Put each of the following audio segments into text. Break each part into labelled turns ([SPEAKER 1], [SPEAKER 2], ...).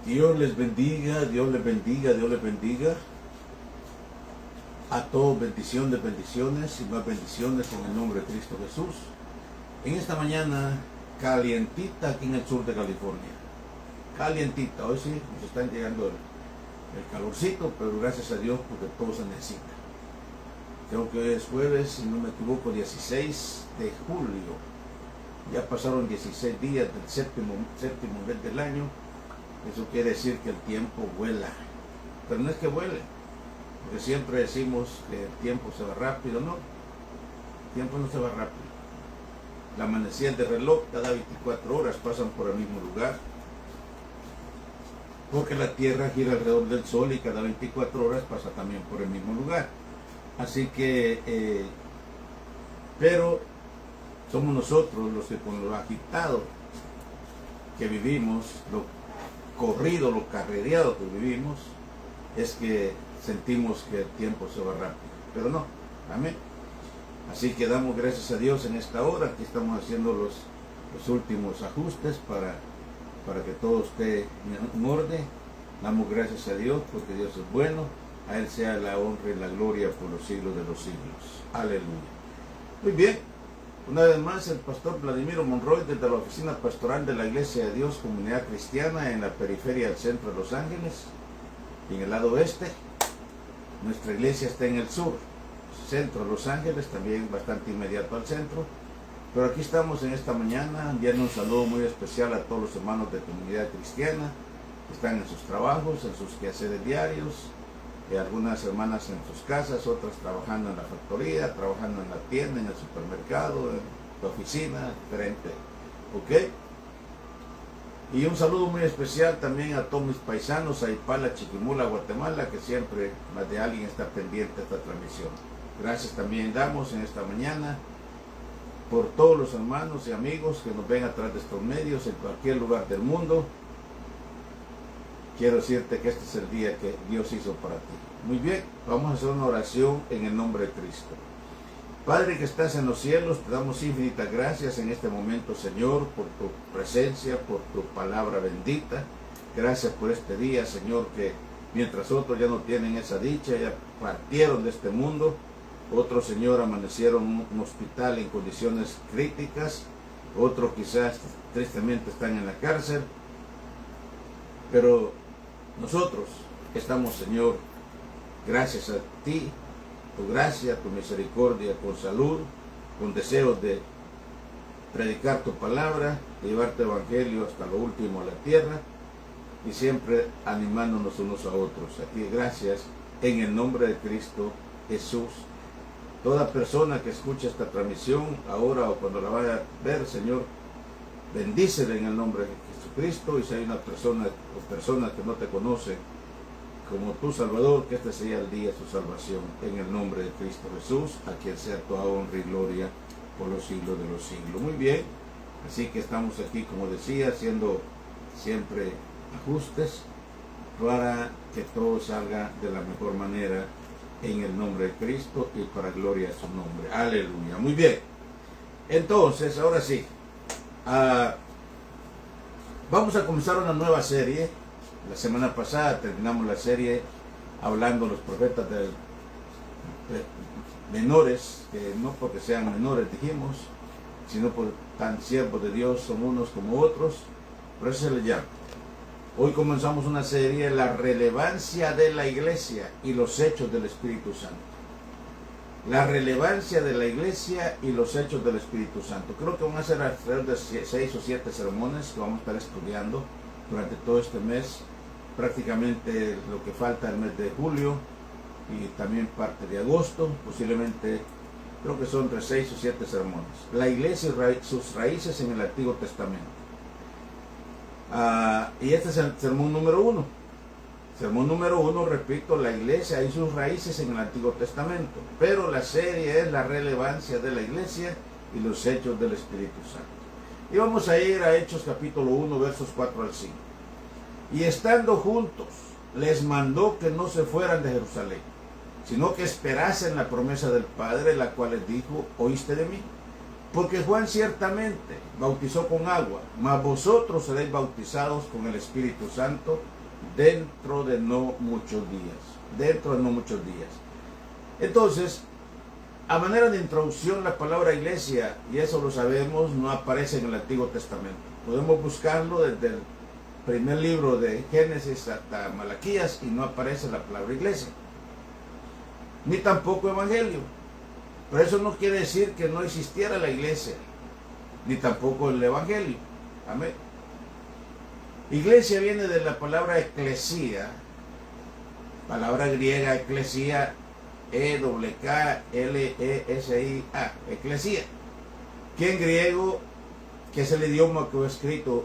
[SPEAKER 1] Dios les bendiga, Dios les bendiga, Dios les bendiga. A todos bendición de bendiciones y más bendiciones en el nombre de Cristo Jesús. En esta mañana calientita aquí en el sur de California. Calientita, hoy sí nos están llegando el calorcito, pero gracias a Dios porque todo se necesita. Creo que hoy es jueves, si no me equivoco, 16 de julio. Ya pasaron 16 días del séptimo mes del año. Eso quiere decir que el tiempo vuela. Pero no es que vuele, porque siempre decimos que el tiempo se va rápido. No, el tiempo no se va rápido. La manecilla del reloj cada 24 horas pasan por el mismo lugar, porque la Tierra gira alrededor del Sol y cada 24 horas pasa también por el mismo lugar. Así que, pero somos nosotros los que con lo agitado que vivimos, lo corrido, lo carrereado que vivimos, es que sentimos que el tiempo se va rápido. Pero no, amén. Así que damos gracias a Dios en esta hora. Aquí estamos haciendo los últimos ajustes para que todo esté en orden. Damos gracias a Dios porque Dios es bueno. A Él sea la honra y la gloria por los siglos de los siglos. Aleluya. Muy bien. Una vez más, el pastor Vladimiro Monroy, desde la oficina pastoral de la Iglesia de Dios Comunidad Cristiana en la periferia del centro de Los Ángeles, y en el lado oeste. Nuestra iglesia está en el sur, centro de Los Ángeles, también bastante inmediato al centro. Pero aquí estamos en esta mañana, enviando un saludo muy especial a todos los hermanos de Comunidad Cristiana que están en sus trabajos, en sus quehaceres diarios, algunas hermanas en sus casas, otras trabajando en la factoría, trabajando en la tienda, en el supermercado, en la oficina, diferente. ¿Ok? Y un saludo muy especial también a todos mis paisanos, a Ipala, Chiquimula, Guatemala, que siempre más de alguien está pendiente de esta transmisión. Gracias también damos en esta mañana por todos los hermanos y amigos que nos ven a través de estos medios en cualquier lugar del mundo. Quiero decirte que este es el día que Dios hizo para ti. Muy bien, vamos a hacer una oración en el nombre de Cristo. Padre que estás en los cielos, te damos infinitas gracias en este momento, Señor, por tu presencia, por tu palabra bendita. Gracias por este día, Señor, que mientras otros ya no tienen esa dicha, ya partieron de este mundo. Otros, Señor, amanecieron en un hospital en condiciones críticas. Otros quizás tristemente están en la cárcel. Pero nosotros estamos, Señor, gracias a ti, tu gracia, tu misericordia, con salud, con deseos de predicar tu palabra, de llevar tu evangelio hasta lo último de la tierra, y siempre animándonos unos a otros. Aquí gracias en el nombre de Cristo Jesús. Toda persona que escuche esta transmisión, ahora o cuando la vaya a ver, Señor, bendícela en el nombre de Jesucristo. Y si hay una persona o personas que no te conocen como tu Salvador, que este sea el día de su salvación, en el nombre de Cristo Jesús, a quien sea toda honra y gloria por los siglos de los siglos. Muy bien, así que estamos aquí, como decía, haciendo siempre ajustes para que todo salga de la mejor manera en el nombre de Cristo y para gloria de su nombre. Aleluya. Muy bien, entonces, ahora sí, vamos a comenzar una nueva serie. La semana pasada terminamos la serie hablando de los profetas menores, que no porque sean menores dijimos, sino por tan siervos de Dios son unos como otros, pero eso se le llama. Hoy comenzamos una serie, la relevancia de la iglesia y los hechos del Espíritu Santo. La relevancia de la iglesia y los hechos del Espíritu Santo. Creo que van a ser alrededor de 6 o 7 sermones que vamos a estar estudiando durante todo este mes, prácticamente lo que falta el mes de julio y también parte de agosto, posiblemente, creo que son entre 6 o 7 sermones. La iglesia y sus raíces en el Antiguo Testamento. Y este es el sermón número 1. Sermón número 1, repito, la iglesia y sus raíces en el Antiguo Testamento. Pero la serie es la relevancia de la iglesia y los hechos del Espíritu Santo. Y vamos a ir a Hechos capítulo 1, versos 4 al 5. Y estando juntos, les mandó que no se fueran de Jerusalén, sino que esperasen la promesa del Padre, la cual les dijo: ¿oíste de mí? Porque Juan ciertamente bautizó con agua, mas vosotros seréis bautizados con el Espíritu Santo dentro de no muchos días. Dentro de no muchos días. Entonces, a manera de introducción, la palabra iglesia, y eso lo sabemos, no aparece en el Antiguo Testamento. Podemos buscarlo desde el primer libro de Génesis hasta Malaquías y no aparece la palabra iglesia. Ni tampoco evangelio. Pero eso no quiere decir que no existiera la iglesia, ni tampoco el evangelio. Amén. Iglesia viene de la palabra eclesía, palabra griega eclesía, E-W-K-L-E-S-I-A, eclesía, que en griego, que es el idioma que fue escrito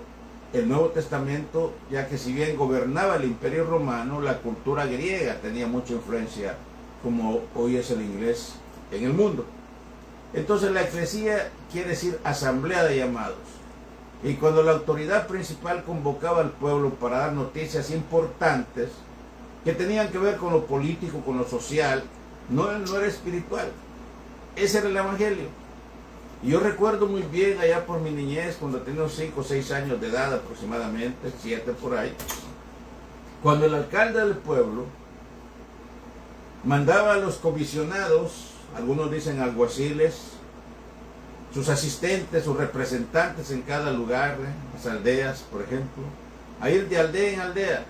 [SPEAKER 1] el Nuevo Testamento, ya que si bien gobernaba el Imperio Romano, la cultura griega tenía mucha influencia, como hoy es el inglés en el mundo. Entonces la eclesía quiere decir asamblea de llamados. Y cuando la autoridad principal convocaba al pueblo para dar noticias importantes que tenían que ver con lo político, con lo social, no era espiritual. Ese era el evangelio. Y yo recuerdo muy bien allá por mi niñez, cuando tenía unos 5 o 6 años de edad aproximadamente, 7 por ahí, cuando el alcalde del pueblo mandaba a los comisionados, algunos dicen alguaciles, sus asistentes, sus representantes en cada lugar, las aldeas, por ejemplo, a ir de aldea en aldea,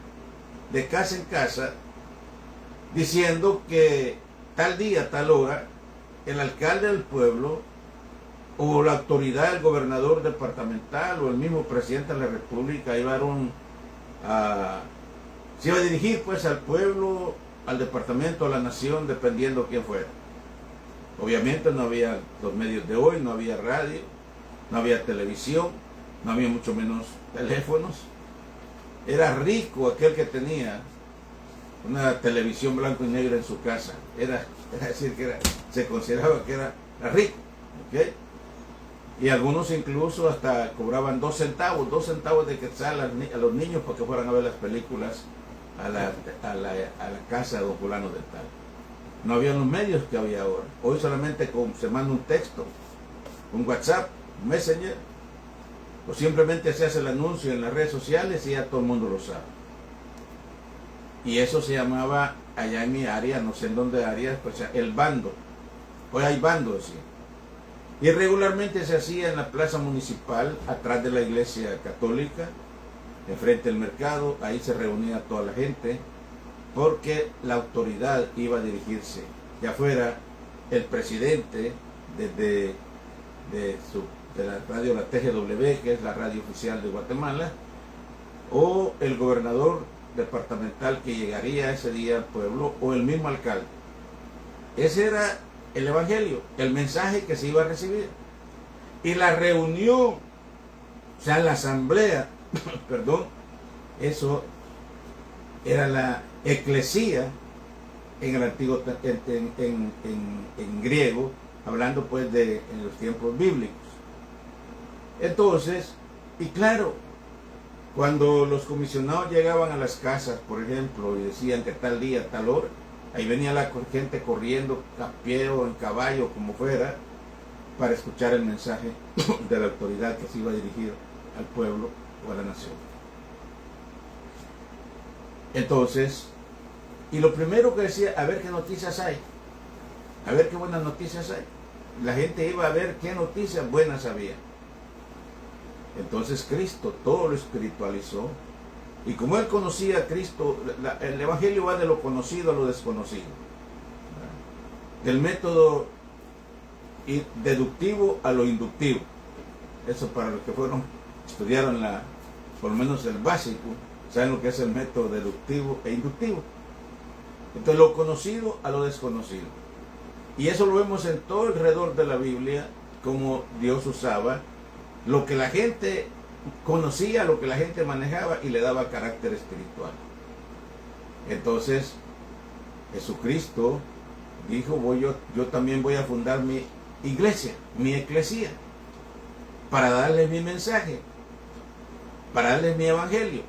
[SPEAKER 1] de casa en casa, diciendo que tal día, tal hora, el alcalde del pueblo, o la autoridad, el gobernador departamental, o el mismo presidente de la república, se iba a dirigir pues al pueblo, al departamento, a la nación, dependiendo quién fuera. Obviamente no había los medios de hoy, no había radio, no había televisión, no había mucho menos teléfonos. Era rico aquel que tenía una televisión blanco y negro en su casa. Era decir, que se consideraba que era rico. ¿Okay? Y algunos incluso hasta cobraban 2 centavos de quetzal a los niños para que fueran a ver las películas a la casa de don fulano de tal. No había los medios que había ahora. Hoy solamente se manda un texto, un WhatsApp, un Messenger, o simplemente se hace el anuncio en las redes sociales y ya todo el mundo lo sabe. Y eso se llamaba allá en mi área, no sé en dónde área, pues el bando. Hoy hay bando, decía. Y regularmente se hacía en la plaza municipal, atrás de la iglesia católica, enfrente del mercado. Ahí se reunía toda la gente, porque la autoridad iba a dirigirse, ya fuera el presidente de la radio, la TGW, que es la radio oficial de Guatemala, o el gobernador departamental que llegaría ese día al pueblo, o el mismo alcalde. Ese era el evangelio, el mensaje que se iba a recibir. Y la reunión, o sea, la asamblea, perdón, eso era la eclesía en el antiguo, en griego, hablando pues en los tiempos bíblicos. Entonces, y claro, cuando los comisionados llegaban a las casas, por ejemplo, y decían que tal día, tal hora, ahí venía la gente corriendo a pie o en caballo, como fuera, para escuchar el mensaje de la autoridad que se iba a dirigir al pueblo o a la nación. Entonces, y lo primero que decía, a ver qué noticias hay, a ver qué buenas noticias hay. La gente iba a ver qué noticias buenas había. Entonces Cristo todo lo espiritualizó, y como él conocía a Cristo, el evangelio va de lo conocido a lo desconocido, del método deductivo a lo inductivo. Eso para los que estudiaron por lo menos el básico, saben lo que es el método deductivo e inductivo. Entonces, lo conocido a lo desconocido. Y eso lo vemos en todo alrededor de la Biblia, como Dios usaba lo que la gente conocía, lo que la gente manejaba, y le daba carácter espiritual. Entonces, Jesucristo dijo, yo también voy a fundar mi iglesia, mi eclesía, para darles mi mensaje, para darles mi evangelio.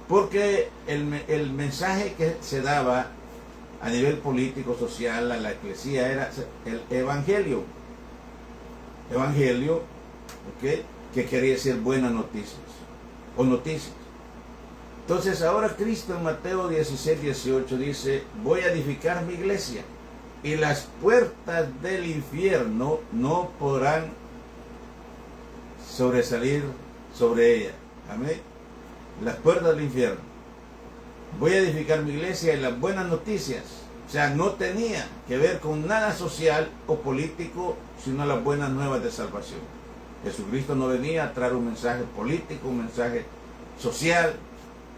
[SPEAKER 1] Porque el mensaje que se daba a nivel político, social, a la eclesía, era el evangelio. evangelio, ¿ok?, que quería decir buenas noticias o noticias. Entonces ahora Cristo en Mateo 16, 18 dice: voy a edificar mi iglesia y las puertas del infierno no podrán sobresalir sobre ella. Amén. Las puertas del infierno. Voy a edificar mi iglesia y las buenas noticias. O sea, no tenía que ver con nada social o político, sino las buenas nuevas de salvación. Jesucristo no venía a traer un mensaje político, un mensaje social,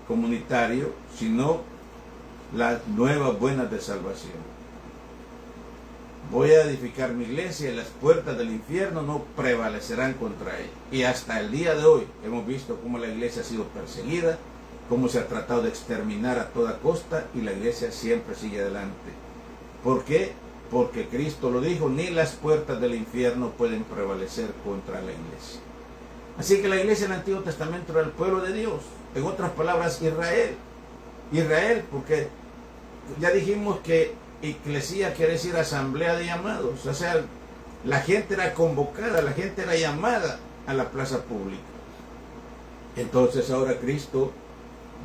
[SPEAKER 1] comunitario, sino las nuevas buenas de salvación. Voy a edificar mi iglesia y las puertas del infierno no prevalecerán contra ella. Y hasta el día de hoy hemos visto cómo la iglesia ha sido perseguida, cómo se ha tratado de exterminar a toda costa, y la iglesia siempre sigue adelante. ¿Por qué? Porque Cristo lo dijo: ni las puertas del infierno pueden prevalecer contra la iglesia. Así que la iglesia en el Antiguo Testamento era el pueblo de Dios. En otras palabras, Israel. Israel, porque ya dijimos que eclesía quiere decir asamblea de llamados. O sea, la gente era convocada, la gente era llamada a la plaza pública. Entonces ahora Cristo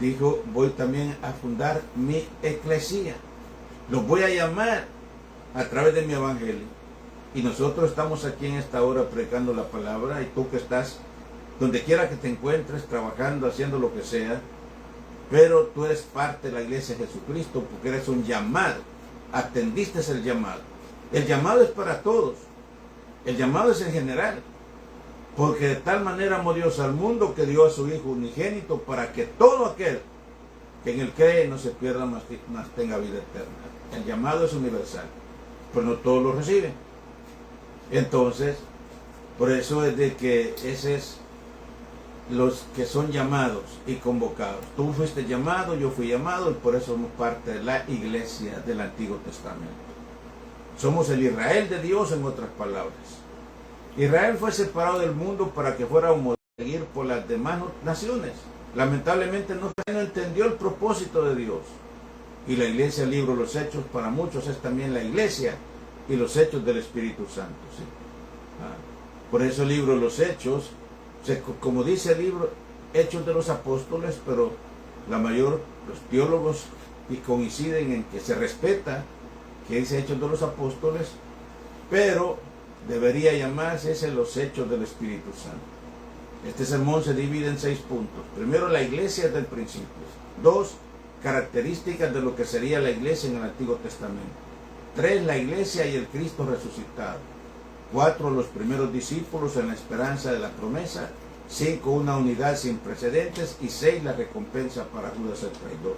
[SPEAKER 1] dijo: voy también a fundar mi eclesía. Los voy a llamar a través de mi evangelio. Y nosotros estamos aquí en esta hora predicando la palabra, y tú que estás donde quiera que te encuentres, trabajando, haciendo lo que sea, pero tú eres parte de la iglesia de Jesucristo porque eres un llamado. Atendiste el llamado. El llamado es para todos. El llamado es en general. Porque de tal manera amó Dios al mundo que dio a su Hijo unigénito para que todo aquel que en él cree no se pierda, más tenga vida eterna. El llamado es universal, pero no todos lo reciben. Entonces, por eso es de que ese es los que son llamados y convocados. Tú fuiste llamado, yo fui llamado, y por eso somos parte de la iglesia del Antiguo Testamento. Somos el Israel de Dios, en otras palabras. Israel fue separado del mundo para que fuera un modelo a seguir por las demás naciones. Lamentablemente no entendió el propósito de Dios. Y la iglesia, el libro de los Hechos, para muchos es también la iglesia y los hechos del Espíritu Santo. ¿Sí? Por eso el libro de los Hechos, como dice el libro, Hechos de los Apóstoles, pero los teólogos coinciden en que se respeta que dice Hechos de los Apóstoles, pero debería llamarse ese los Hechos del Espíritu Santo. Este sermón se divide en 6 puntos. Primero, la iglesia del principio. 2, características de lo que sería la iglesia en el Antiguo Testamento. 3, la iglesia y el Cristo resucitado. 4, los primeros discípulos en la esperanza de la promesa. 5, una unidad sin precedentes. Y 6, la recompensa para Judas el traidor.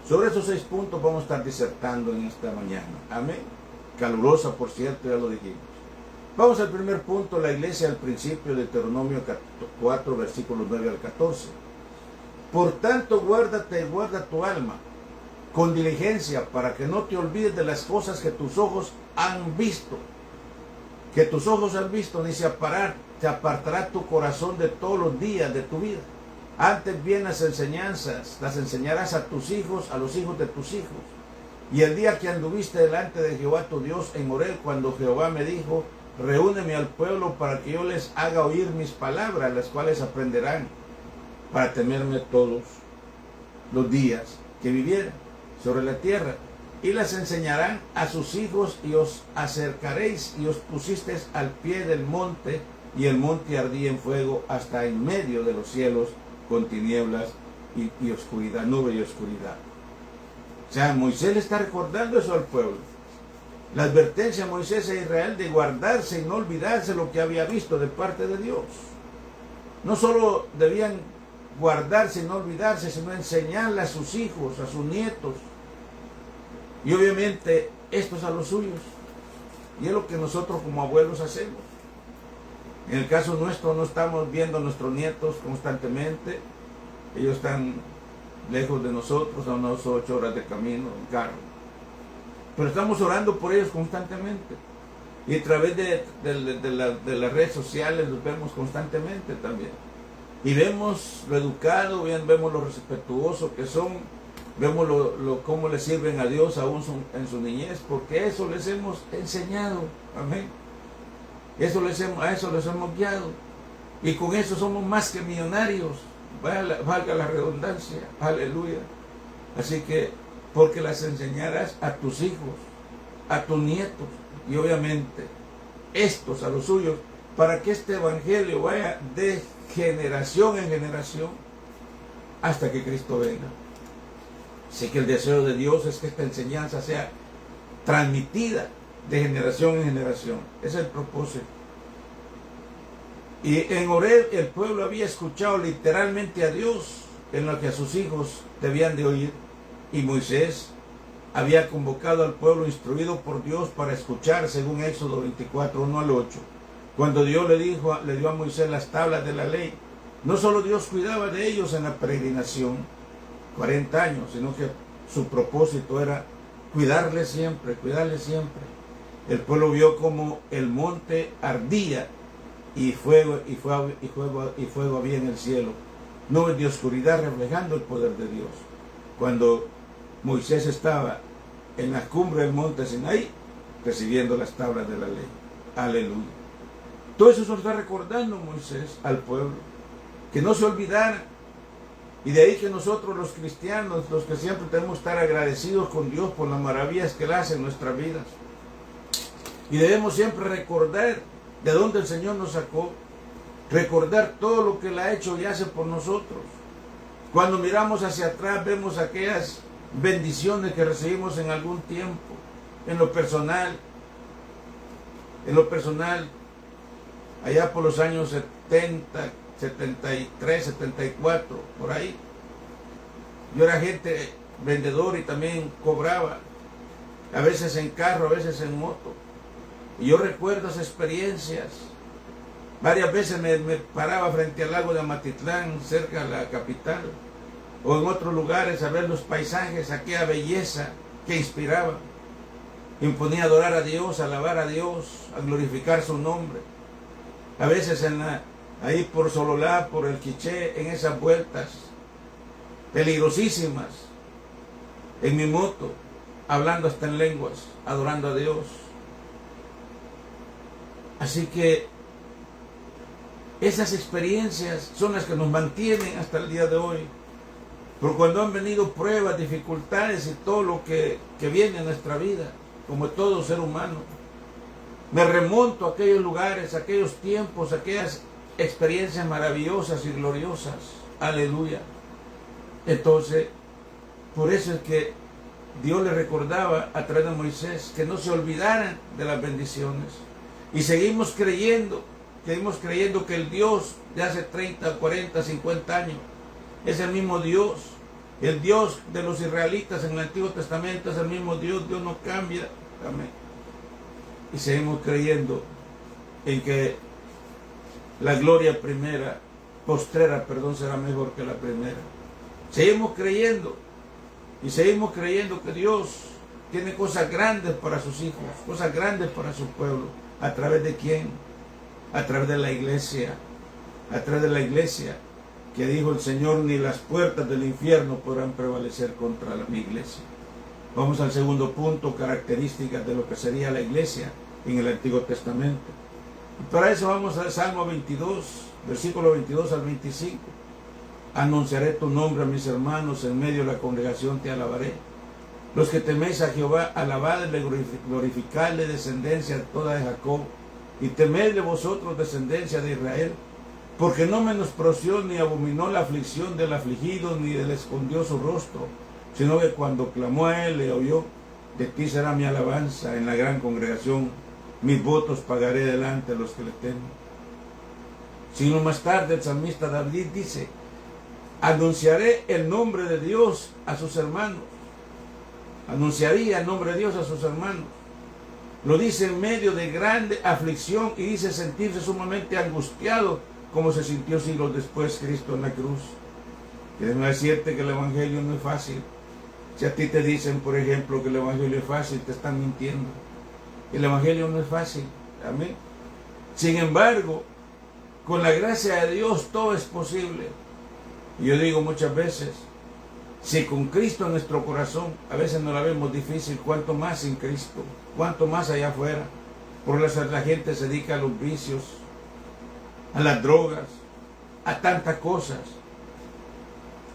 [SPEAKER 1] Sobre esos 6 puntos vamos a estar disertando en esta mañana. Amén. Calurosa, por cierto, ya lo dijimos. Vamos al primer punto, la iglesia al principio, de Deuteronomio 4, versículos 9 al 14. Por tanto, guarda tu alma con diligencia, para que no te olvides de las cosas que tus ojos han visto. Que tus ojos han visto, ni se apartará tu corazón de todos los días de tu vida. Antes bien las enseñanzas las enseñarás a tus hijos, a los hijos de tus hijos. Y el día que anduviste delante de Jehová tu Dios en Horeb, cuando Jehová me dijo: reúneme al pueblo para que yo les haga oír mis palabras, las cuales aprenderán para temerme todos los días que vivieran sobre la tierra. Y las enseñarán a sus hijos, y os acercaréis y os pusisteis al pie del monte, y el monte ardía en fuego hasta en medio de los cielos, con tinieblas y oscuridad, nube y oscuridad. O sea, Moisés le está recordando eso al pueblo. La advertencia a Moisés e Israel de guardarse y no olvidarse lo que había visto de parte de Dios. No solo debían guardarse y no olvidarse, sino enseñarle a sus hijos, a sus nietos. Y obviamente estos a los suyos. Y es lo que nosotros como abuelos hacemos. En el caso nuestro no estamos viendo a nuestros nietos constantemente. Ellos están lejos de nosotros, a unas 8 horas de camino en carro. Pero estamos orando por ellos constantemente. Y a través de las redes sociales los vemos constantemente también. Y vemos lo educado, vemos lo respetuoso que son, vemos cómo le sirven a Dios aún en su niñez, porque eso les hemos enseñado. Amén. A eso les hemos guiado. Y con eso somos más que millonarios. Valga la redundancia. Aleluya. Así que, porque las enseñarás a tus hijos, a tus nietos, y obviamente estos a los suyos, para que este evangelio vaya de generación en generación hasta que Cristo venga. Así que el deseo de Dios es que esta enseñanza sea transmitida de generación en generación. Ese es el propósito. Y en Horeb el pueblo había escuchado literalmente a Dios en lo que a sus hijos debían de oír. Y Moisés había convocado al pueblo instruido por Dios para escuchar, según Éxodo 24, 1 al 8. Cuando Dios le dio a Moisés las tablas de la ley, no solo Dios cuidaba de ellos en la peregrinación, 40 años, sino que su propósito era cuidarles siempre, cuidarles siempre. El pueblo vio como el monte ardía y fuego había en el cielo, nubes de oscuridad reflejando el poder de Dios. Cuando Moisés estaba en la cumbre del monte Sinaí, recibiendo las tablas de la ley. Aleluya. Todo eso se lo está recordando Moisés al pueblo, que no se olvidara. Y de ahí que nosotros los cristianos, los que siempre tenemos que estar agradecidos con Dios por las maravillas que Él hace en nuestras vidas. Y debemos siempre recordar de dónde el Señor nos sacó, recordar todo lo que Él ha hecho y hace por nosotros. Cuando miramos hacia atrás vemos aquellas bendiciones que recibimos en algún tiempo, en lo personal, allá por los años 70, 73, 74, por ahí. Yo era vendedor y también cobraba, a veces en carro, a veces en moto. Y yo recuerdo esas experiencias. Varias veces me paraba frente al lago de Amatitlán, cerca de la capital, o en otros lugares a ver los paisajes, aquella belleza que inspiraba. Y me ponía a adorar a Dios, a alabar a Dios, a glorificar su nombre. A veces ahí por Sololá, por el Quiché, en esas vueltas peligrosísimas, en mi moto, hablando hasta en lenguas, adorando a Dios. Así que esas experiencias son las que nos mantienen hasta el día de hoy. Pero cuando han venido pruebas, dificultades y todo lo que viene a nuestra vida, como todo ser humano, me remonto a aquellos lugares, a aquellos tiempos, a aquellas experiencias maravillosas y gloriosas. Aleluya. Entonces, por eso es que Dios le recordaba a través de Moisés que no se olvidaran de las bendiciones. Y seguimos creyendo que el Dios de hace 30, 40, 50 años es el mismo Dios. El Dios de los israelitas en el Antiguo Testamento es el mismo Dios. Dios no cambia. Amén. Y seguimos creyendo en que la gloria postrera, será mejor que la primera. Seguimos creyendo que Dios tiene cosas grandes para sus hijos, cosas grandes para su pueblo. ¿A través de quién? A través de la iglesia. A través de la iglesia, que dijo el Señor, ni las puertas del infierno podrán prevalecer contra mi iglesia. Vamos al segundo punto, características de lo que sería la iglesia en el Antiguo Testamento. Y para eso vamos al Salmo 22, versículo 22 al 25. Anunciaré tu nombre a mis hermanos, en medio de la congregación te alabaré. Los que teméis a Jehová, alabadle, glorificadle, descendencia de toda de Jacob, y temedle vosotros, descendencia de Israel, porque no menospreció ni abominó la aflicción del afligido, ni le escondió su rostro, sino que cuando clamó a él, le oyó. De ti será mi alabanza en la gran congregación, mis votos pagaré delante de los que le temen. Sino más tarde el salmista David dice, anunciaré el nombre de Dios a sus hermanos. Anunciaría el nombre de Dios a sus hermanos. Lo dice en medio de grande aflicción y dice sentirse sumamente angustiado, como se sintió siglos después Cristo en la cruz. Déjame decirte que el Evangelio no es fácil. Si a ti te dicen, por ejemplo, que el Evangelio es fácil, te están mintiendo. El Evangelio no es fácil. Amén. Sin embargo, con la gracia de Dios todo es posible. Y yo digo muchas veces, si con Cristo en nuestro corazón a veces no la vemos difícil, cuánto más sin Cristo, cuánto más allá afuera. Por eso la gente se dedica a los vicios, a las drogas, a tantas cosas,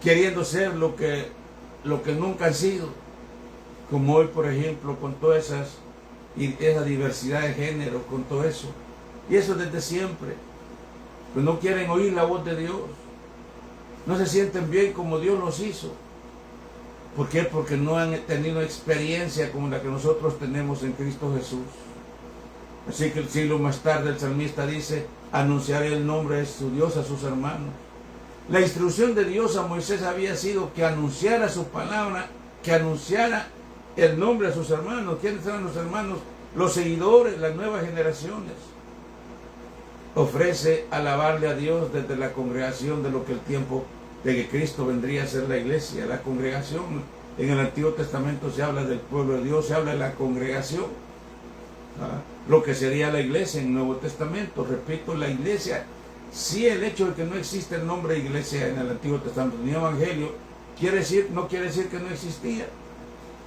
[SPEAKER 1] queriendo ser lo que nunca han sido. Como hoy, por ejemplo, con todas esa diversidad de género, con todo eso. Y eso desde siempre. Pues no quieren oír la voz de Dios. No se sienten bien como Dios los hizo. ¿Por qué? Porque no han tenido experiencia como la que nosotros tenemos en Cristo Jesús. Así que el siglo más tarde el salmista dice, anunciaré el nombre de su Dios a sus hermanos. La instrucción de Dios a Moisés había sido que anunciara su palabra, que anunciara el nombre a sus hermanos. ¿Quiénes eran los hermanos? Los seguidores, las nuevas generaciones. Ofrece alabarle a Dios desde la congregación de lo que el tiempo de que Cristo vendría a ser la iglesia, la congregación. En el Antiguo Testamento se habla del pueblo de Dios, se habla de la congregación. Lo que sería la iglesia en el Nuevo Testamento. Repito, la iglesia, sí, el hecho de que no existe el nombre de iglesia en el Antiguo Testamento ni evangelio, no quiere decir que no existía.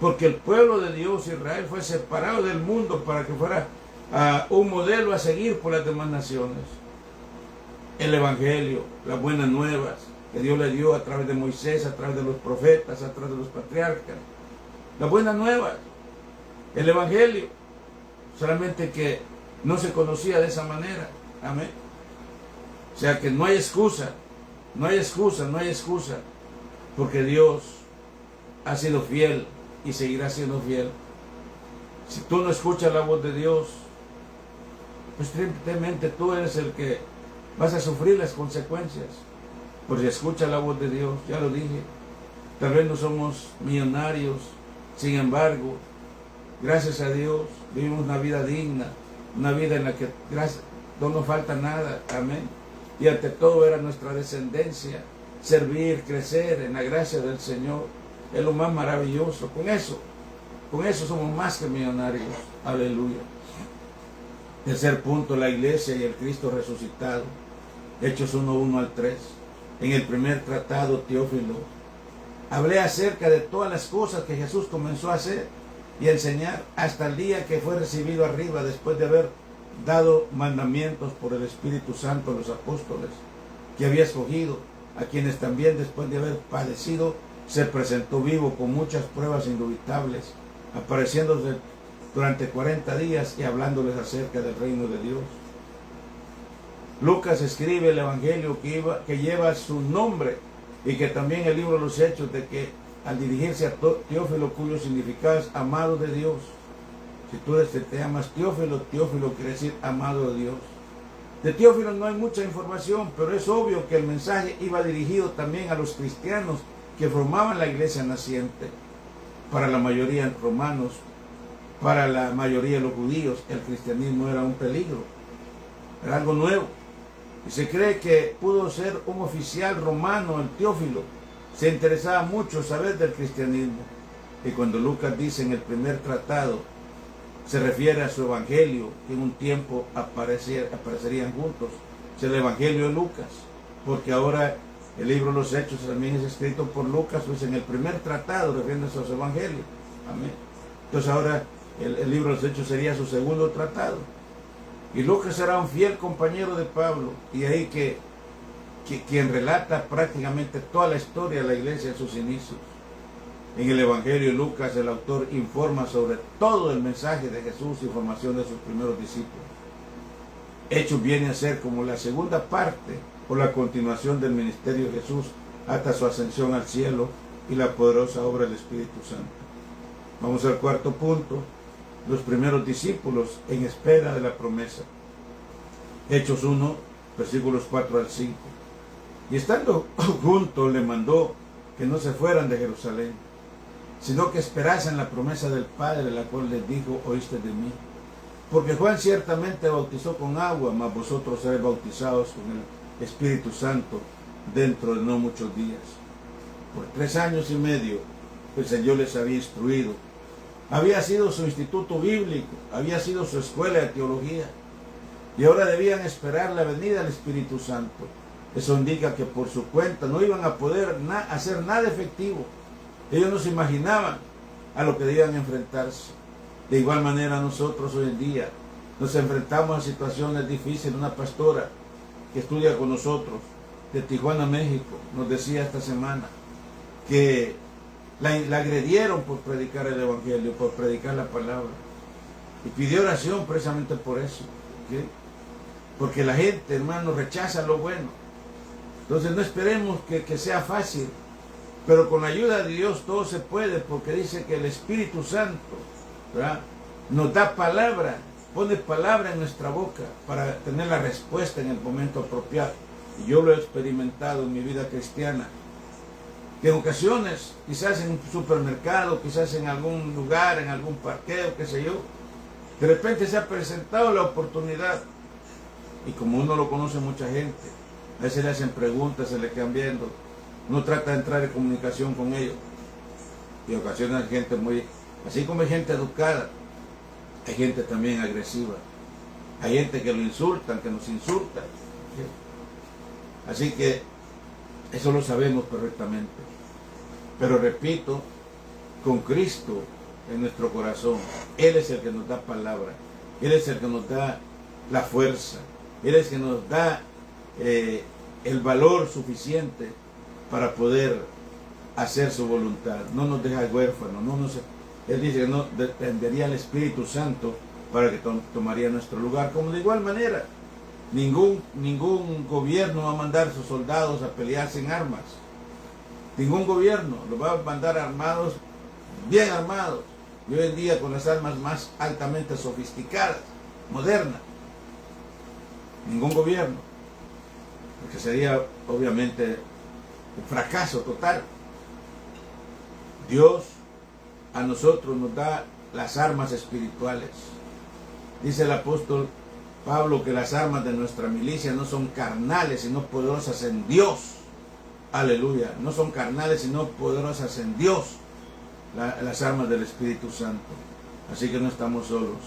[SPEAKER 1] Porque el pueblo de Dios, Israel, fue separado del mundo para que fuera un modelo a seguir por las demás naciones. El evangelio, las buenas nuevas que Dios le dio a través de Moisés, a través de los profetas, a través de los patriarcas. Las buenas nuevas, el evangelio, solamente que no se conocía de esa manera. Amén. O sea que no hay excusa, no hay excusa, no hay excusa, porque Dios ha sido fiel y seguirá siendo fiel. Si tú no escuchas la voz de Dios, pues tristemente tú eres el que vas a sufrir las consecuencias. Por si escuchas la voz de Dios, ya lo dije, tal vez no somos millonarios, sin embargo, gracias a Dios, vivimos una vida digna, una vida en la que no nos falta nada, amén. Y ante todo era nuestra descendencia, servir, crecer en la gracia del Señor, es lo más maravilloso. Con eso somos más que millonarios, aleluya. Tercer punto, la iglesia y el Cristo resucitado. Hechos 1:1 al 3. En el primer tratado, Teófilo, hablé acerca de todas las cosas que Jesús comenzó a hacer y a enseñar hasta el día que fue recibido arriba, después de haber dado mandamientos por el Espíritu Santo a los apóstoles que había escogido, a quienes también después de haber padecido se presentó vivo con muchas pruebas indubitables, apareciéndose durante 40 días y hablándoles acerca del reino de Dios. Lucas escribe el evangelio que lleva su nombre y que también el libro de los Hechos, de que al dirigirse a Teófilo, cuyo significado es amado de Dios. Si tú te llamas Teófilo, Teófilo quiere decir amado de Dios. De Teófilo no hay mucha información, pero es obvio que el mensaje iba dirigido también a los cristianos que formaban la iglesia naciente. Para la mayoría romanos, para la mayoría de los judíos, el cristianismo era un peligro, era algo nuevo. Y se cree que pudo ser un oficial romano, el Teófilo. Se interesaba mucho saber del cristianismo. Y cuando Lucas dice en el primer tratado, se refiere a su evangelio, que en un tiempo aparecerían juntos. Es el evangelio de Lucas, porque ahora el libro de los Hechos también es escrito por Lucas, pues en el primer tratado refiriéndose a su evangelio. Amén. Entonces ahora el libro de los Hechos sería su segundo tratado. Y Lucas era un fiel compañero de Pablo, y ahí que quien relata prácticamente toda la historia de la iglesia en sus inicios. En el Evangelio de Lucas, el autor informa sobre todo el mensaje de Jesús y formación de sus primeros discípulos. Hechos viene a ser como la segunda parte o la continuación del ministerio de Jesús hasta su ascensión al cielo y la poderosa obra del Espíritu Santo. Vamos al cuarto punto, los primeros discípulos en espera de la promesa. Hechos 1, versículos 4 al 5. Y estando juntos le mandó que no se fueran de Jerusalén, sino que esperasen la promesa del Padre, la cual les dijo, oíste de mí. Porque Juan ciertamente bautizó con agua, mas vosotros seréis bautizados con el Espíritu Santo dentro de no muchos días. Por 3 años y medio el Señor les había instruido. Había sido su instituto bíblico, había sido su escuela de teología. Y ahora debían esperar la venida del Espíritu Santo. Eso indica que por su cuenta no iban a poder hacer nada efectivo. Ellos no se imaginaban a lo que debían enfrentarse. De igual manera nosotros hoy en día Nos enfrentamos a situaciones difíciles. Una pastora que estudia con nosotros de Tijuana, México, nos decía esta semana que la agredieron por predicar el Evangelio, por predicar la palabra. Y pidió oración precisamente por eso. ¿Sí? Porque la gente, hermano, rechaza lo bueno. Entonces no esperemos que sea fácil, pero con la ayuda de Dios todo se puede, porque dice que el Espíritu Santo, ¿verdad?, nos da palabra, pone palabra en nuestra boca para tener la respuesta en el momento apropiado. Y yo lo he experimentado en mi vida cristiana, que en ocasiones, quizás en un supermercado, quizás en algún lugar, en algún parqueo, qué sé yo, de repente se ha presentado la oportunidad, y como uno lo conoce mucha gente, a veces le hacen preguntas, se le quedan viendo, uno trata de entrar en comunicación con ellos, y en ocasiones hay gente muy, así como hay gente educada, hay gente también agresiva, hay gente que lo insultan, que nos insulta, ¿sí? Así que eso lo sabemos perfectamente, pero repito, con Cristo en nuestro corazón, Él es el que nos da palabra, Él es el que nos da la fuerza, Él es el que nos da el valor suficiente para poder hacer su voluntad. No nos deja huérfanos, Él dice que no dependería del Espíritu Santo para que tomaría nuestro lugar. Como de igual manera, ningún gobierno va a mandar a sus soldados a pelear sin armas. Ningún gobierno los va a mandar armados, bien armados, y hoy en día con las armas más altamente sofisticadas, modernas. Ningún gobierno, porque sería obviamente un fracaso total. Dios a nosotros nos da las armas espirituales. Dice el apóstol Pablo que las armas de nuestra milicia no son carnales, sino poderosas en Dios. Aleluya. No son carnales, sino poderosas en Dios. Las armas del Espíritu Santo. Así que no estamos solos.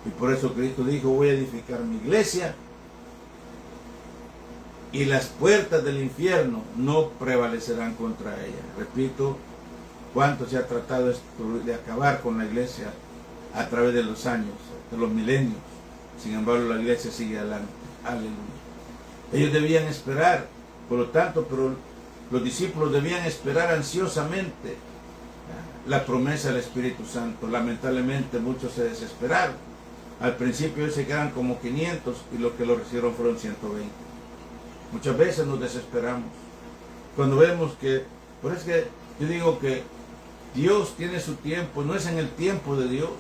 [SPEAKER 1] Y por eso Cristo dijo, voy a edificar mi iglesia y las puertas del infierno no prevalecerán contra ella. Repito, cuánto se ha tratado de acabar con la iglesia a través de los años, de los milenios. Sin embargo, la iglesia sigue adelante. Aleluya. Ellos debían esperar, por lo tanto, pero los discípulos debían esperar ansiosamente la promesa del Espíritu Santo. Lamentablemente muchos se desesperaron. Al principio ellos se quedaron como 500 y los que lo recibieron fueron 120. Muchas veces nos desesperamos cuando vemos que, por eso es que yo digo que Dios tiene su tiempo, no es en el tiempo de Dios,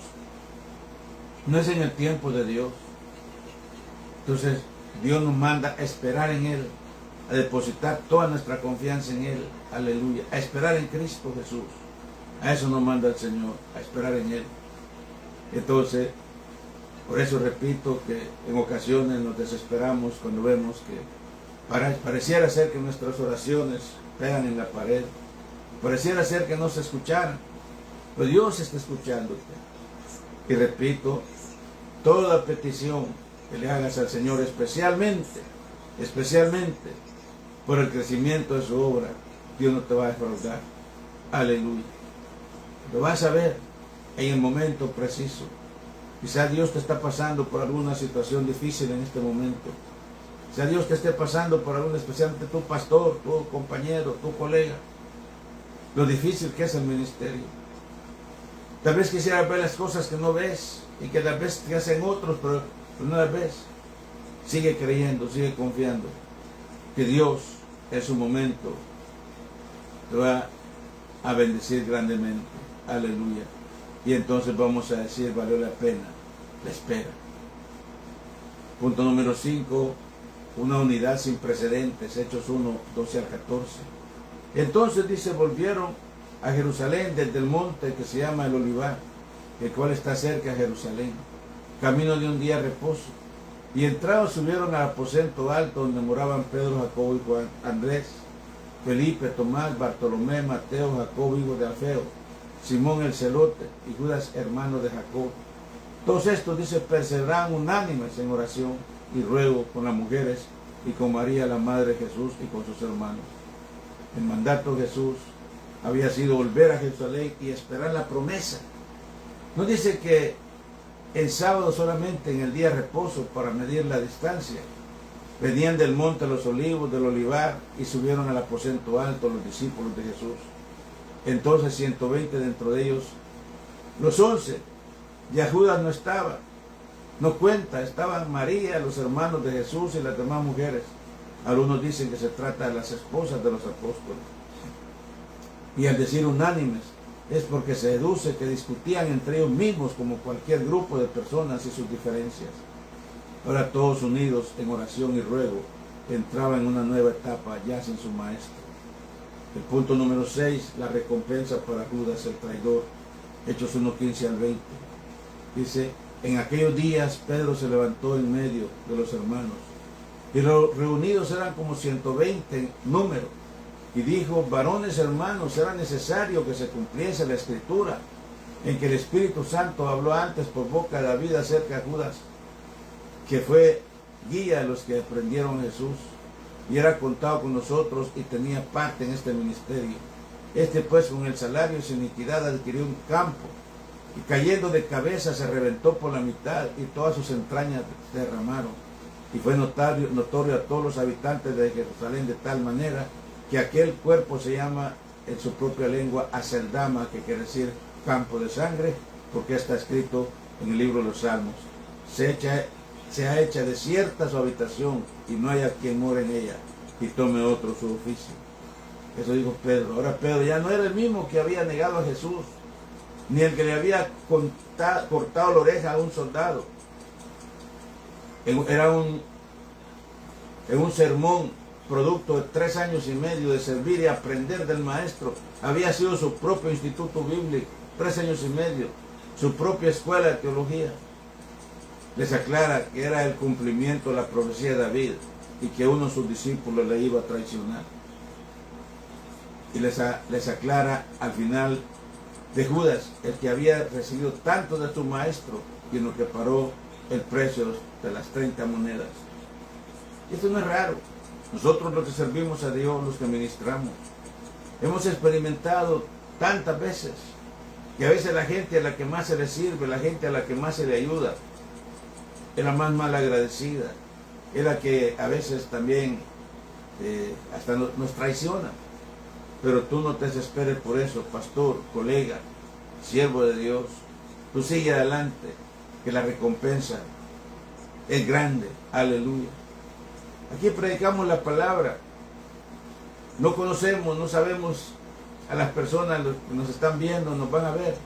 [SPEAKER 1] no es en el tiempo de Dios. Entonces Dios nos manda a esperar en Él, a depositar toda nuestra confianza en Él, aleluya, a esperar en Cristo Jesús. A eso nos manda el Señor, a esperar en Él. Entonces, por eso repito que en ocasiones nos desesperamos cuando vemos que pareciera ser que nuestras oraciones pegan en la pared, pareciera ser que no se escucharan, pero Dios está escuchándote. Y repito, toda petición que le hagas al Señor, especialmente por el crecimiento de su obra, Dios no te va a defraudar. Aleluya. Lo vas a ver en el momento preciso. Quizás Dios te está pasando por alguna situación difícil en este momento. Quizás Dios te esté pasando por alguna, especialmente tu pastor, tu compañero, tu colega. Lo difícil que es el ministerio. Tal vez quisieras ver las cosas que no ves y que tal vez te hacen otros, pero no las ves. Sigue creyendo, sigue confiando que Dios en su momento te va a bendecir grandemente. Aleluya. Y entonces vamos a decir, valió la pena la espera. Punto número 5, una unidad sin precedentes, Hechos 1, 12 al 14. Entonces dice, volvieron a Jerusalén desde el monte que se llama el Olivar, el cual está cerca de Jerusalén, camino de un día de reposo. Y entrados subieron al aposento alto donde moraban Pedro, Jacobo y Juan, Andrés, Felipe, Tomás, Bartolomé, Mateo, Jacobo, hijo de Alfeo, Simón el celote y Judas, hermano de Jacob. Todos estos, dice, perseveraban unánimes en oración y ruego con las mujeres y con María, la madre de Jesús, y con sus hermanos. El mandato de Jesús había sido volver a Jerusalén y esperar la promesa. No dice que el sábado solamente, en el día de reposo, para medir la distancia. Venían del monte de los olivos, del olivar, y subieron al aposento alto los discípulos de Jesús. Entonces 120 dentro de ellos, los 11, ya Judas no estaba, no cuenta, estaban María, los hermanos de Jesús y las demás mujeres. Algunos dicen que se trata de las esposas de los apóstoles. Y al decir unánimes, es porque se deduce que discutían entre ellos mismos como cualquier grupo de personas y sus diferencias. Ahora todos unidos en oración y ruego, entraban en una nueva etapa ya sin su maestro. El punto número 6, la recompensa para Judas el traidor. Hechos 1:15 al 20. Dice, en aquellos días Pedro se levantó en medio de los hermanos, y los reunidos eran como 120 en número, y dijo, varones hermanos, era necesario que se cumpliese la escritura, en que el Espíritu Santo habló antes por boca de David acerca de Judas, que fue guía de los que aprendieron a Jesús, y era contado con nosotros y tenía parte en este ministerio. Este pues con el salario y su iniquidad adquirió un campo, y cayendo de cabeza se reventó por la mitad, y todas sus entrañas se derramaron. Y fue notorio a todos los habitantes de Jerusalén de tal manera, que aquel cuerpo se llama en su propia lengua Aceldama, que quiere decir campo de sangre, porque está escrito en el libro de los Salmos. Se ha hecho desierta su habitación, y no haya quien more en ella, y tome otro su oficio. Eso dijo Pedro. Ahora Pedro ya no era el mismo que había negado a Jesús, ni el que le había cortado la oreja a un soldado. Era en un sermón producto de 3 años y medio de servir y aprender del maestro. Había sido su propio instituto bíblico, 3 años y medio, su propia escuela de teología. Les aclara que era el cumplimiento de la profecía de David y que uno de sus discípulos le iba a traicionar. Y les aclara al final de Judas, el que había recibido tanto de su maestro, y en lo que paró el precio de las 30 monedas. Esto no es raro. Nosotros los que servimos a Dios, los que ministramos, hemos experimentado tantas veces que a veces la gente a la que más se le sirve, la gente a la que más se le ayuda, es la más mal agradecida, es la que a veces también hasta nos traiciona. Pero tú no te desesperes por eso, pastor, colega, siervo de Dios. Tú sigue adelante, que la recompensa es grande. Aleluya. Aquí predicamos la palabra. No conocemos, no sabemos a las personas que nos están viendo, nos van a ver.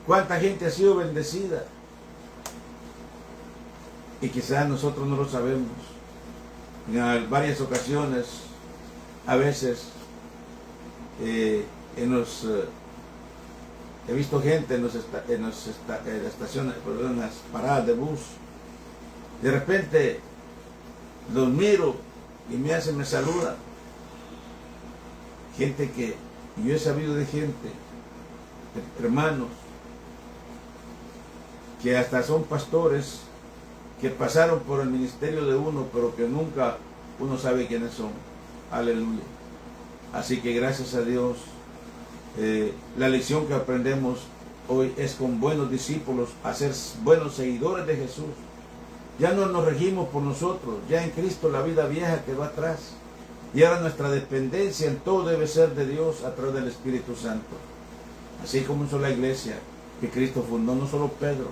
[SPEAKER 1] ¿Cuánta gente ha sido bendecida? Y quizás nosotros no lo sabemos. En varias ocasiones, a veces, he visto gente en las estaciones, en las paradas de bus. De repente los miro y me saludan. Gente que yo he sabido de gente, hermanos, que hasta son pastores, que pasaron por el ministerio de uno, pero que nunca uno sabe quiénes son. Aleluya. Así que gracias a Dios, la lección que aprendemos hoy es con buenos discípulos, a ser buenos seguidores de Jesús. Ya no nos regimos por nosotros, ya en Cristo la vida vieja quedó atrás. Y ahora nuestra dependencia en todo debe ser de Dios a través del Espíritu Santo. Así comenzó la iglesia que Cristo fundó, no solo Pedro.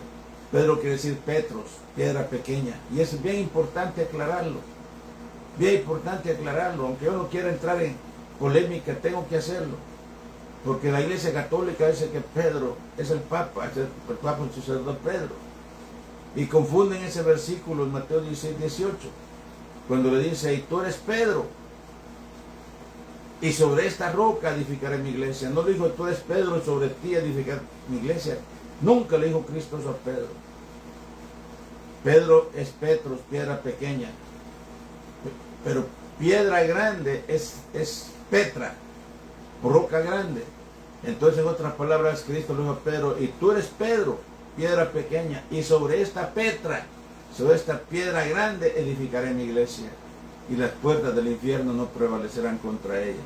[SPEAKER 1] Pedro quiere decir Petros, piedra pequeña. Y es bien importante aclararlo. Bien importante aclararlo. Aunque yo no quiera entrar en polémica, tengo que hacerlo. Porque la iglesia católica dice que Pedro es el Papa, el Papa es el sacerdote Pedro. Y confunden ese versículo en Mateo 16:18. Cuando le dice, y tú eres Pedro, y sobre esta roca edificaré mi iglesia. No le dijo, tú eres Pedro, y sobre ti edificaré mi iglesia. Nunca le dijo Cristo eso a Pedro. Pedro es Petros, piedra pequeña. Pero piedra grande es Petra, roca grande. Entonces, en otras palabras, Cristo le dijo a Pedro, y tú eres Pedro, piedra pequeña, y sobre esta Petra, sobre esta piedra grande, edificaré mi iglesia, y las puertas del infierno no prevalecerán contra ella.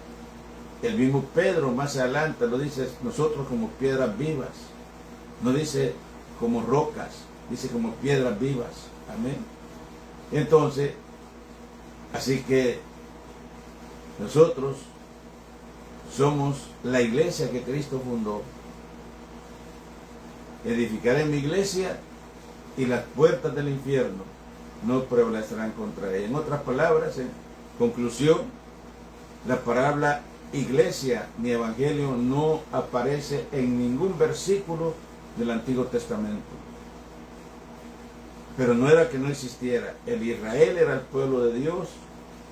[SPEAKER 1] El mismo Pedro más adelante lo dice, nosotros como piedras vivas, no dice como rocas, dice como piedras vivas. Amén. Entonces, así que nosotros somos la iglesia que Cristo fundó. Edificaré mi iglesia y las puertas del infierno no prevalecerán contra ella. En otras palabras, en conclusión, la palabra iglesia ni evangelio no aparece en ningún versículo del Antiguo Testamento. Pero no era que no existiera. El Israel era el pueblo de Dios,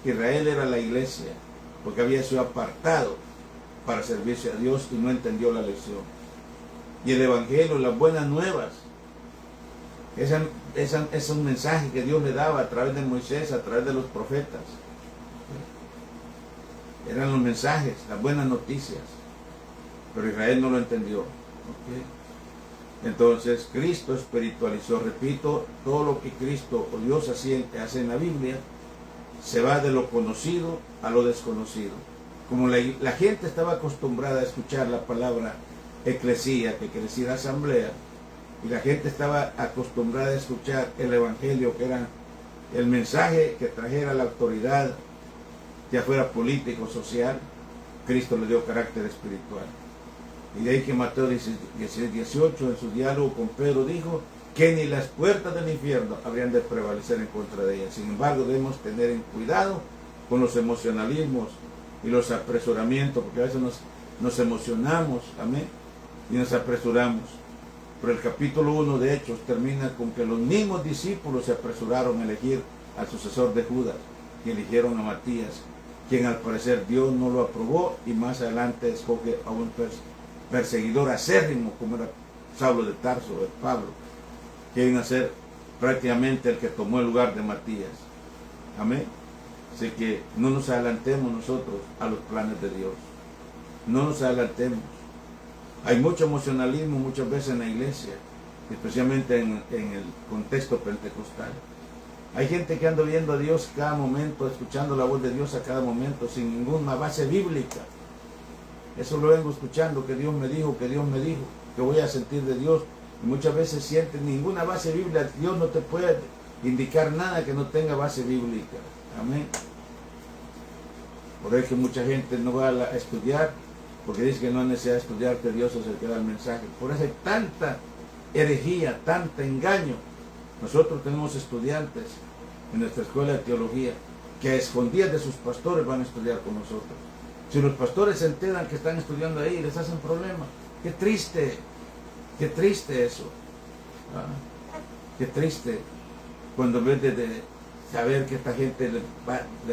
[SPEAKER 1] Israel era la iglesia, porque había sido apartado para servirse a Dios y no entendió la lección. Y el evangelio, las buenas nuevas, es un mensaje que Dios le daba a través de Moisés, a través de los profetas. Eran los mensajes, las buenas noticias. Pero Israel no lo entendió. ¿Okay? Entonces Cristo espiritualizó. Repito, todo lo que Cristo o Dios hace en la Biblia se va de lo conocido a lo desconocido. Como la gente estaba acostumbrada a escuchar la palabra eclesía, que quiere decir asamblea, y la gente estaba acostumbrada a escuchar el evangelio, que era el mensaje que trajera la autoridad, ya fuera político, social. Cristo le dio carácter espiritual. Y de ahí que Mateo 18, en su diálogo con Pedro, dijo que ni las puertas del infierno habrían de prevalecer en contra de ella. Sin embargo, debemos tener en cuidado con los emocionalismos y los apresuramientos, porque a veces nos emocionamos, amén, y nos apresuramos. Pero el capítulo 1 de Hechos termina con que los mismos discípulos se apresuraron a elegir al sucesor de Judas y eligieron a Matías, quien al parecer Dios no lo aprobó, y más adelante escoge a un perseguidor acérrimo como era Saulo de Tarso, de Pablo, que viene a ser prácticamente el que tomó el lugar de Matías. Amén. Así que no nos adelantemos nosotros a los planes de Dios. No nos adelantemos. Hay mucho emocionalismo muchas veces en la iglesia, especialmente en el contexto pentecostal. Hay gente que anda viendo a Dios cada momento, escuchando la voz de Dios a cada momento, sin ninguna base bíblica. Eso lo vengo escuchando, que Dios me dijo, que voy a sentir de Dios. Y muchas veces sientes ninguna base bíblica. Dios no te puede indicar nada que no tenga base bíblica. Amén. Por eso que mucha gente no va a estudiar, porque dice que no hay necesidad de estudiar, que Dios es el que da el mensaje. Por eso hay tanta herejía, tanto engaño. Nosotros tenemos estudiantes en nuestra escuela de teología que a escondidas de sus pastores van a estudiar con nosotros. Si los pastores se enteran que están estudiando ahí, les hacen problema. Qué triste eso. Qué triste cuando en vez de saber que esta gente les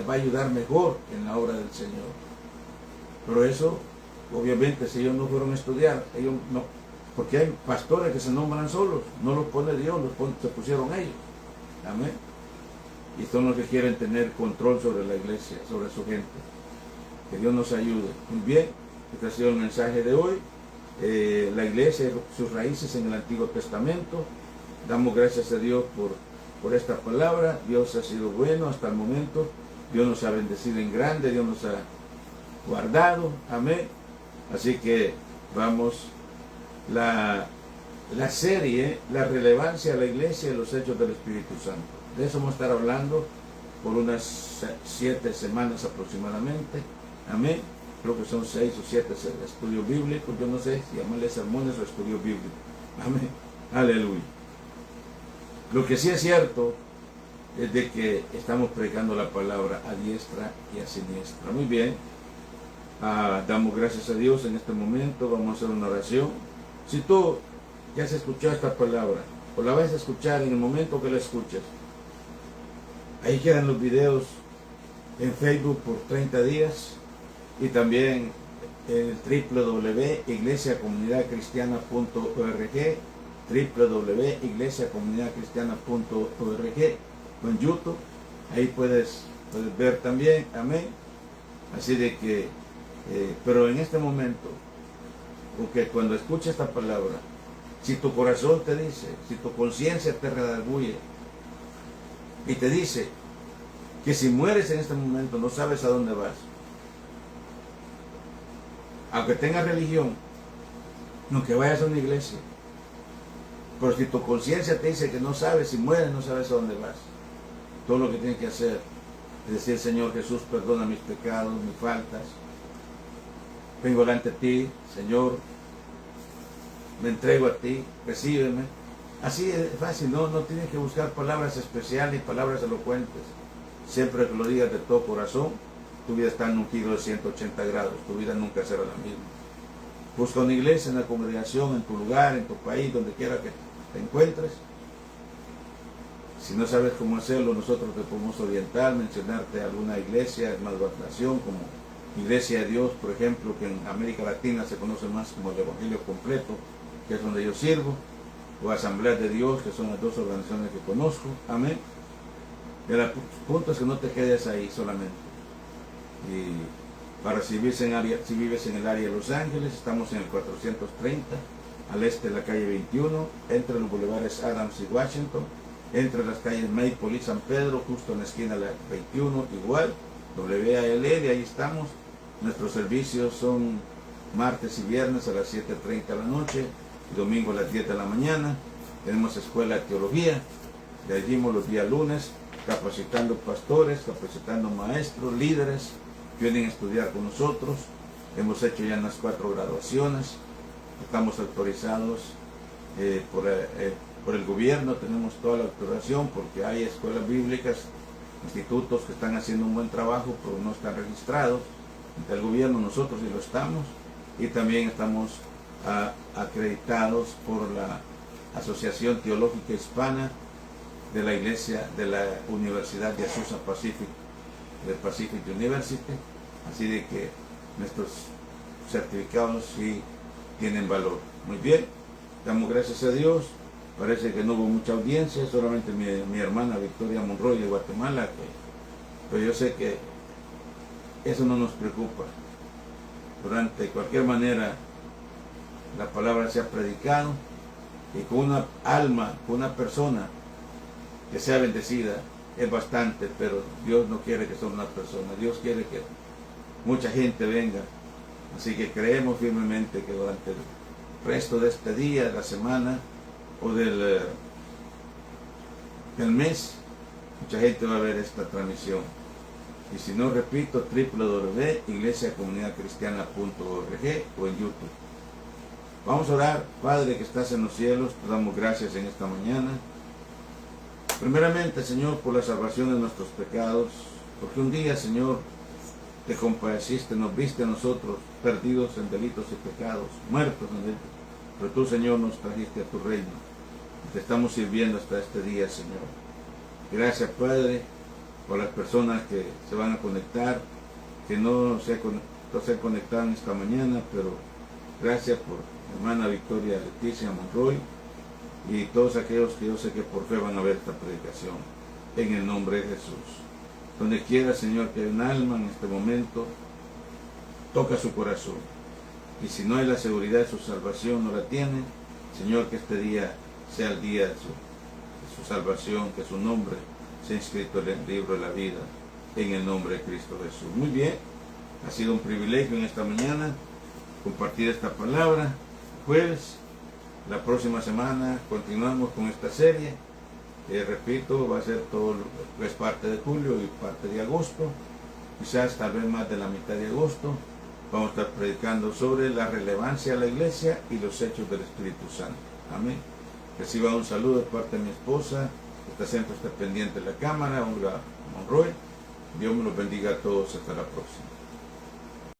[SPEAKER 1] va a ayudar mejor en la obra del Señor. Pero eso, obviamente, si ellos no fueron a estudiar, ellos no, porque hay pastores que se nombran solos, no los pone Dios, se pusieron ellos. Amén. Y son los que quieren tener control sobre la iglesia, sobre su gente. Que Dios nos ayude. Muy bien, este ha sido el mensaje de hoy. La iglesia, sus raíces en el Antiguo Testamento. Damos gracias a Dios por esta palabra. Dios ha sido bueno hasta el momento. Dios nos ha bendecido en grande. Dios nos ha guardado. Amén. Así que vamos, la serie, la relevancia de la iglesia y los hechos del Espíritu Santo. De eso vamos a estar hablando por unas 7 semanas aproximadamente. Amén. Creo que son 6 o 7 estudios bíblicos. Yo no sé si llamarle sermones o estudios bíblicos. Amén. Aleluya. Lo que sí es cierto es de que estamos predicando la palabra a diestra y a siniestra. Muy bien. Damos gracias a Dios en este momento. Vamos a hacer una oración. Si tú ya has escuchado esta palabra, o la vas a escuchar en el momento que la escuches, ahí quedan los videos en Facebook por 30 días y también en el www.iglesiacomunidadcristiana.org, www.iglesiacomunidadcristiana.org, o en YouTube. Ahí puedes ver también. Amén. Así de que pero en este momento, porque cuando escuchas esta palabra, si tu corazón te dice, si tu conciencia te redarguye y te dice que si mueres en este momento no sabes a dónde vas, aunque tengas religión, aunque vayas a una iglesia, Pero si tu conciencia te dice que no sabes, si mueres no sabes a dónde vas. Todo lo que tienes que hacer es decir: Señor Jesús, perdona mis pecados, mis faltas. Vengo delante de ti, Señor, me entrego a ti, recíbeme. Así es fácil, no tienes que buscar palabras especiales y palabras elocuentes. Siempre que lo digas de todo corazón, tu vida está en un giro de 180 grados, tu vida nunca será la misma. Busca una iglesia, una congregación, en tu lugar, en tu país, donde quiera que te encuentres. Si no sabes cómo hacerlo, nosotros te podemos orientar, mencionarte alguna iglesia, más nación, como Iglesia de Dios, por ejemplo, que en América Latina se conoce más como el Evangelio Completo, que es donde yo sirvo, o Asamblea de Dios, que son las dos organizaciones que conozco. Amén. El punto es que no te quedes ahí solamente. Y para si vives en el área de Los Ángeles, estamos en el 430, al este de la calle 21, entre los bulevares Adams y Washington, entre las calles Maple y San Pedro, justo en la esquina de la 21, igual, WALL, ahí estamos. Nuestros servicios son martes y viernes a las 7:30 de la noche, y domingo a las 10 de la mañana. Tenemos escuela de teología, de allí los días lunes, capacitando pastores, capacitando maestros, líderes, que vienen a estudiar con nosotros. Hemos hecho ya unas 4 graduaciones, estamos autorizados por el gobierno, tenemos toda la autorización, porque hay escuelas bíblicas, institutos que están haciendo un buen trabajo, pero no están registrados ante el gobierno. Nosotros sí lo estamos, y también estamos acreditados por la Asociación Teológica Hispana de la Iglesia de la Universidad de Azusa Pacific, del Pacific University, así de que nuestros certificados sí tienen valor. Muy bien, damos gracias a Dios. Parece que no hubo mucha audiencia, solamente mi hermana Victoria Monroy de Guatemala, pero yo sé que eso no nos preocupa. De cualquier manera, la palabra se ha predicado, y con una alma, con una persona que sea bendecida, es bastante. Pero Dios no quiere que sea una persona, Dios quiere que mucha gente venga. Así que creemos firmemente que durante el resto de este día, de la semana o del mes, mucha gente va a ver esta transmisión. Y si no, repito, www.iglesiacomunidadcristiana.org o en YouTube. Vamos a orar. Padre que estás en los cielos, te damos gracias en esta mañana. Primeramente, Señor, por la salvación de nuestros pecados, porque un día, Señor, te compadeciste, nos viste a nosotros perdidos en delitos y pecados, muertos en delitos, pero tú, Señor, nos trajiste a tu reino. Te estamos sirviendo hasta este día, Señor. Gracias, Padre, por las personas que se van a conectar, que no se conectaron esta mañana, pero gracias por mi hermana Victoria Leticia Monroy y todos aquellos que yo sé que por fe van a ver esta predicación, en el nombre de Jesús. Donde quiera, Señor, que haya un alma en este momento, toca su corazón. Y si no hay la seguridad de su salvación, no la tiene, Señor, que este día sea el día de su salvación, que su nombre sea inscrito en el libro de la vida, en el nombre de Cristo Jesús. Muy bien, ha sido un privilegio en esta mañana compartir esta palabra. Jueves, la próxima semana continuamos con esta serie. Repito, va a ser es parte de julio y parte de agosto, quizás tal vez más de la mitad de agosto. Vamos a estar predicando sobre la relevancia de la iglesia y los hechos del Espíritu Santo. Amén. Reciba un saludo de parte de mi esposa, que está siempre pendiente de la cámara, Olga Monroy. Dios me los bendiga a todos. Hasta la próxima.